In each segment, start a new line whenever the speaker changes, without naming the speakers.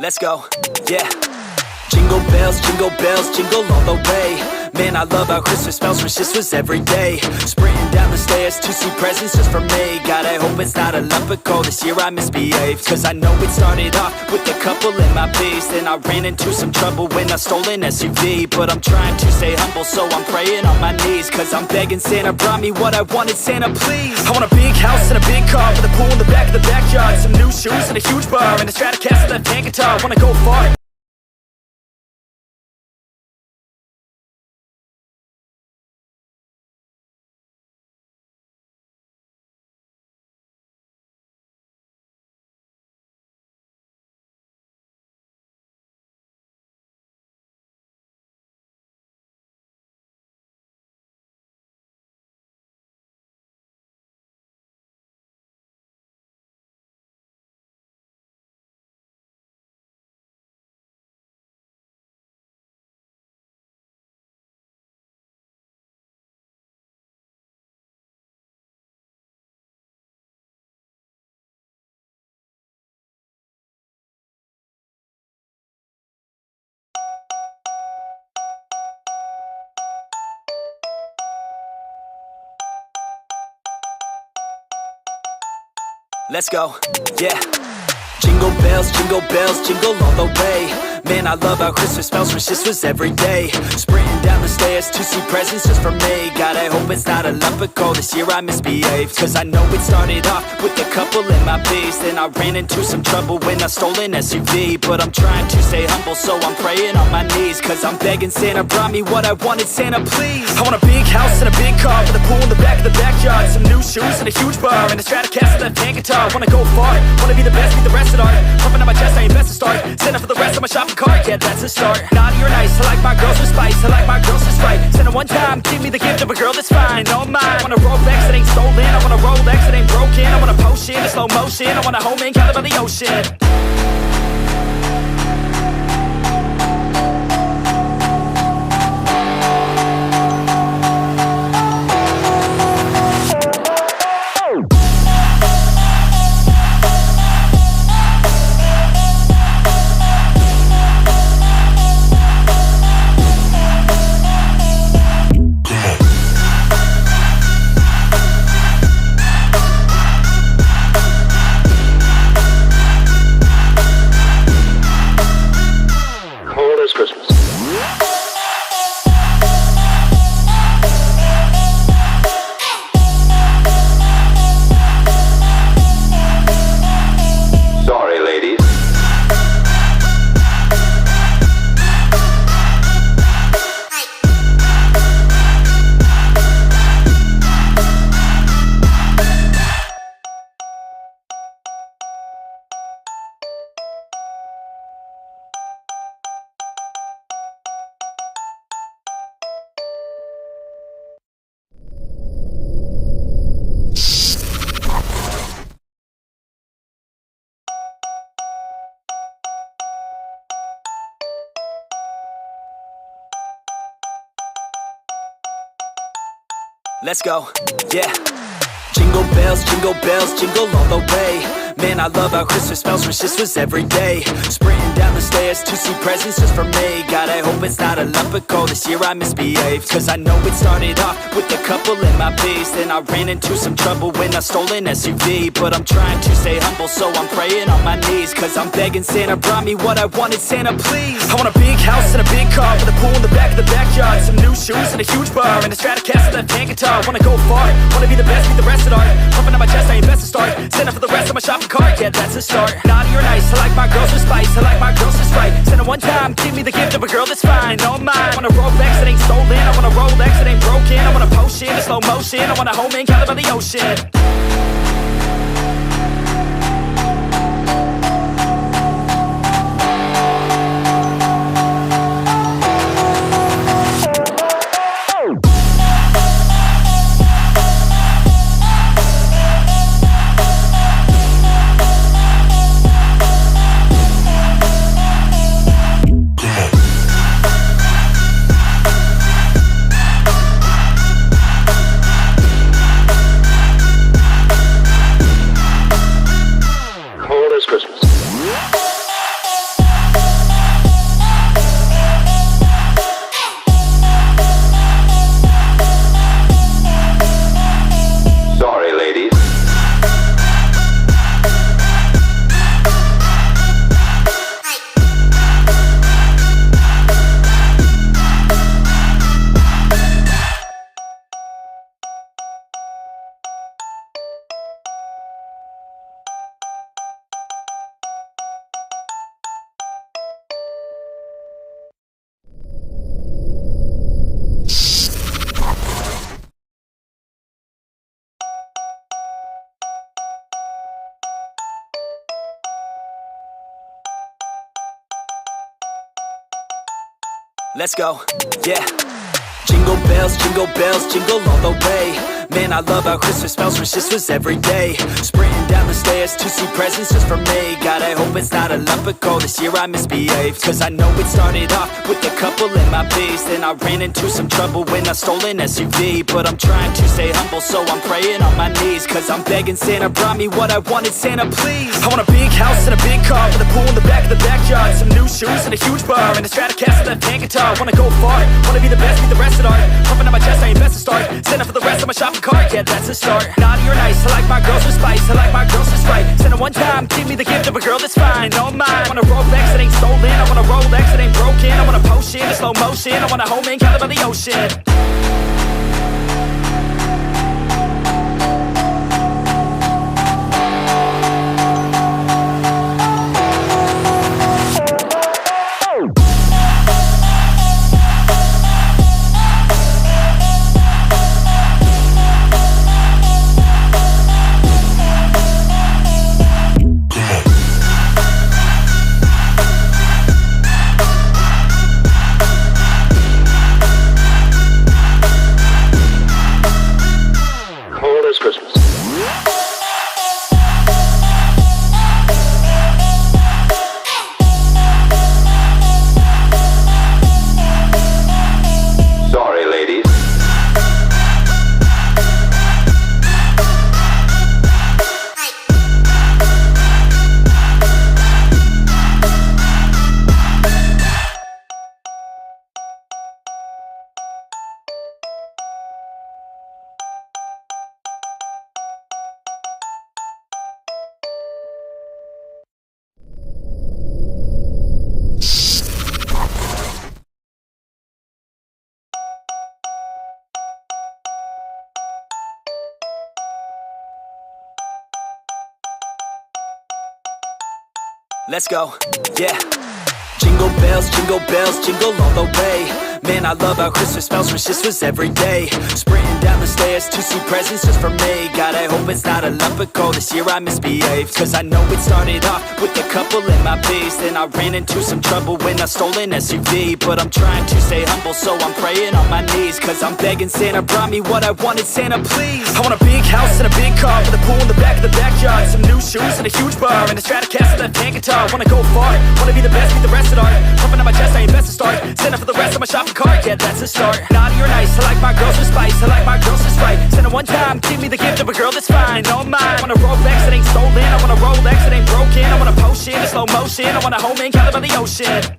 Let's go, yeah. Jingle bells, jingle all the way. Man, I love how Christmas smells, wish this was every day. Sprinting down the stairs to see presents just for me. God, I hope it's not a lump of coal, this year I misbehaved. Cause I know it started off with a couple in my B's. Then I ran into some trouble when I stole an SUV. But I'm trying to stay humble, so I'm praying on my knees. Cause I'm begging Santa, brought me what I wanted, Santa please. I want a big house and a big car, with a pool in the back of the backyard, some new shoes and a huge bar, and a Stratocaster left-hand guitar. Wanna go far. Let's go, yeah. Jingle bells, jingle all the way. Man, I love how Christmas smells, wish this was every day. Sprinting down the stairs to see presents just for me. God, I hope it's not a lump of coal, this year I misbehaved. Cause I know it started off with a couple in my B's. Then I ran into some trouble when I stole an SUV. But I'm trying to stay humble, so I'm praying on my knees. Cause I'm begging Santa, brought me what I wanted, Santa please. I want a big house and a big car, with a pool in the back of the backyard, some new shoes and a huge bar, and a Stratocaster left-hand guitar. Wanna go far, wanna be the best, beat the rest of art. Pumping on my chest, I ain't best to start. Santa for the rest of my shopping cart, yeah, that's a start. Naughty or nice, I like my girls with spice, I like my girls with Sprite. Santa one time, give me the gift of a girl that's fine, no mine. I want a Rolex that ain't stolen, I want a Rolex that ain't broken. I want a potion in slow motion, I want a home in Cali by the ocean. Let's go, yeah. Jingle bells, jingle all the way. Man, I love how Christmas smells, wish this was every day. Sprinting down the stairs to see presents just for me. God, I hope it's not a lump of coal, this year I misbehaved. Cause I know it started off with a couple in my B's. Then I ran into some trouble when I stole an SUV. But I'm trying to stay humble, so I'm praying on my knees. Cause I'm begging Santa, brought me what I wanted, Santa please. I want a big house and a big car, with a pool in the back of the backyard, some new shoes and a huge bar, and a Stratocaster left-hand guitar. Wanna go far, wanna be the best, beat the rest of art. Pumping on my chest, I ain't best to start. Santa for the rest of my shopping cart, yeah, that's a start. Naughty or nice, I like my girls with spice, I like my girls with Sprite. Santa one time, give me the gift of a girl that's fine, no mine. I want a Rolex that ain't stolen, I want a Rolex that ain't broken. I want a potion in slow motion, I want a home in Cali by the ocean. Let's go, yeah. Jingle bells, jingle all the way. Man, I love how Christmas smells, wish this was every day. Sprinting down the stairs to see presents just for me. God, I hope it's not a lump of coal this year I misbehaved. Cause I know it started off with a couple in my B's. Then I ran into some trouble when I stole an SUV. But I'm trying to stay humble, so I'm praying on my knees. Cause I'm begging Santa brought me what I wanted, Santa please. I want a big house and a big car with a pool in the back of the backyard. Some new shoes and a huge bar and a Stratocaster left-hand guitar. Wanna go far, wanna be the best, be the rest at art. Pumping on my chest, I ain't best to start. Santa for the rest of my shopping cart, yeah, that's a start. Naughty or nice, I like my girls with spice, I like my girls with Sprite. Send it one time, give me the gift of a girl that's fine, all mine. I want a Rolex that ain't stolen, I want a Rolex that ain't broken. I want a potion in slow motion, I want a home in Cali by the ocean. Let's go, yeah. Jingle bells, jingle all the way. Man, I love how Christmas smells, wish this was every day. Sprinting down the stairs to see presents just for me. God, I hope it's not a lump of coal this year I misbehaved. Cause I know it started off with a couple in my B's. Then I ran into some trouble when I stole an SUV. But I'm trying to stay humble, so I'm praying on my knees. Cause I'm begging Santa brought me what I wanted, Santa please. I want a big house and a big car with a pool in the back of the backyard. Some new shoes and a huge bar and a Stratocaster left-hand guitar. Wanna go far, wanna be the best, be the rest at art. Pumping on my chest, I ain't best to start. Santa for the rest of my shopping cart, yeah, that's a start. Naughty or nice, I like my girls with spice, I like my girls with Sprite. Send it one time, give me the gift of a girl that's fine, all mine. I want a Rolex that ain't stolen, I want a Rolex that ain't broken. I want a potion in slow motion, I want a home in Cali by the ocean.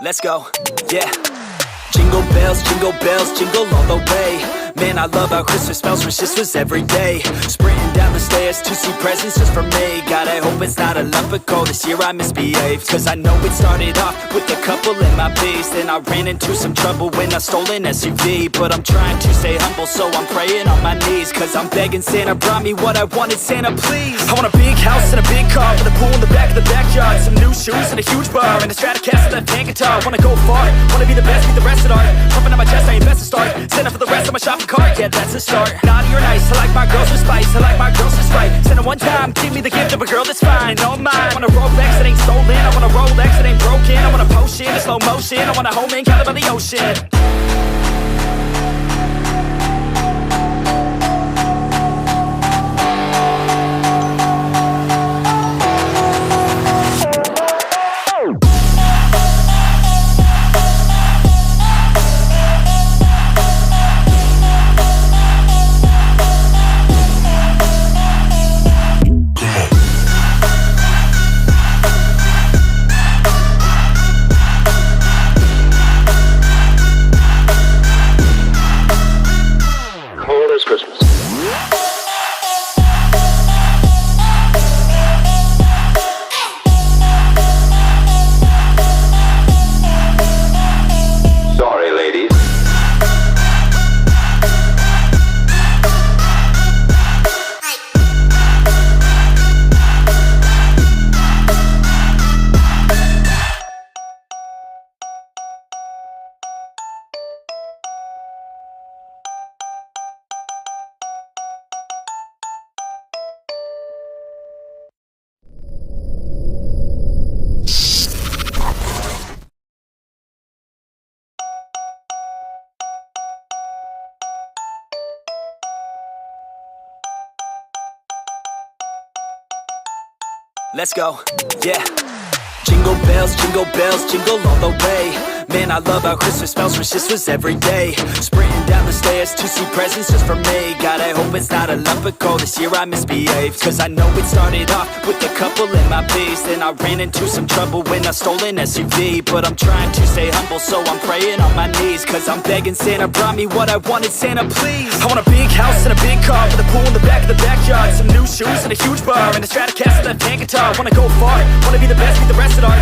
Let's go, yeah. Jingle bells, jingle all the way. Man, I love how Christmas smells, wish this was every day. Sprinting down the stairs to see presents just for me. God, I hope it's not a lump of coal this year I misbehaved. Cause I know it started off with a couple in my B's. Then I ran into some trouble when I stole an SUV. But I'm trying to stay humble, so I'm praying on my knees. Cause I'm begging Santa brought me what I wanted, Santa please. I want a big house and a big car with a pool in the back of the backyard. Some new shoes and a huge bar and a Stratocaster left-hand guitar. Wanna go far, wanna be the best, be the rest at art. Pumping on my chest, I ain't best to start. Santa for the rest of my shopping cart, yeah, that's a start. Naughty or nice, I like my girls with spice, I like my girl's just right. Send her one time, give me the gift of a girl that's fine, all mine. I want a Rolex that ain't stolen, I want a Rolex that ain't broken. I want a potion in slow motion, I want a home in Cali by the ocean.
Christmas. Sorry, ladies.
Let's go, yeah. Jingle bells, jingle all the way. Man, I love how Christmas smells, wish this was every day. Sprinting down the stairs to see presents just for me. God, I hope it's not a lump of coal, this year I misbehaved. Cause I know it started off with a couple in my B's. Then I ran into some trouble when I stole an SUV. But I'm trying to stay humble, so I'm praying on my knees. Cause I'm begging Santa brought me what I wanted, Santa please. I want a big house and a big car with a pool in the back of the backyard. Some new shoes and a huge bar and a Stratocaster left-hand guitar. Wanna go far, wanna be the best, beat the rest at art.